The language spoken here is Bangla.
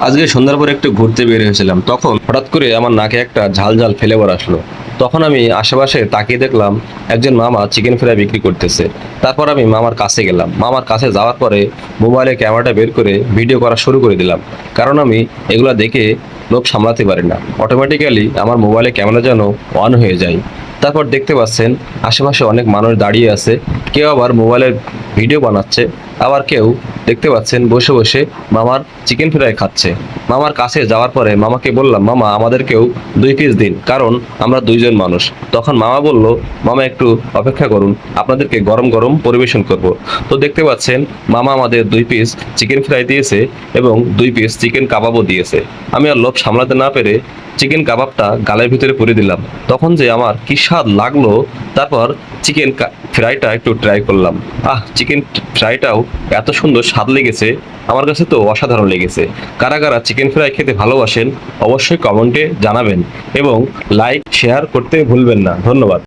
আজকে সন্ধ্যার পরে একটু ঘুরতে বের হয়েছিলাম, তখন হঠাৎ করে আমার নাকে একটা ঝাল ঝাল ফ্লেভার আসলো। তখন আমি আশেপাশে তাকিয়ে দেখলাম একজন মামা চিকেন ফ্রাই বিক্রি করতেছে। তারপর আমি মামার কাছে গেলাম, মামার কাছে যাওয়ার পরে মোবাইলে ক্যামেরাটা বের করে ভিডিও করা শুরু করে দিলাম। কারণ আমি এগুলা দেখে লোভ সামলাতে পারি না, অটোমেটিক্যালি আমার মোবাইলে ক্যামেরা যেন অন হয়ে যায়। তারপর দেখতে পাচ্ছেন আশেপাশে অনেক মানুষ দাঁড়িয়ে আছে, কেউ আবার মোবাইলের ভিডিও বানাচ্ছে, আবার কেউ দেখতে পাচ্ছেন বসে বসে মামার চিকেন ফ্রাই খাচ্ছে। মামার কাছে যাওয়ার পরে মামাকে বললাম, মামা আমাদেরকেও 2 পিস দিন, কারণ আমরা দুইজন মানুষ। তখন মামা বলল, মামা একটু অপেক্ষা করুন, আপনাদেরকে গরম গরম পরিবেশন করব। তো দেখতে পাচ্ছেন মামা আমাদের 2 পিস চিকেন ফ্রাই দিয়েছে এবং 2 পিস চিকেন কাবাবও দিয়েছে। আমি আর লোভ সামলাতে না পেরে চিকেন কাবাবটা গালের ভিতরে পুরে দিলাম। তখন যে আমার কি স্বাদ লাগলো! তারপর চিকেন ফ্রাইটা একটু ট্রাই করলাম। চিকেন ফ্রাইটাও এত সুন্দর স্বাদ লেগেছে, আমার কাছে তো অসাধারণ লেগেছে। কারা কারা চিকেন ফ্রাই খেতে ভালোবাসেন অবশ্যই কমেন্টে জানাবেন এবং লাইক শেয়ার করতে ভুলবেন না। ধন্যবাদ।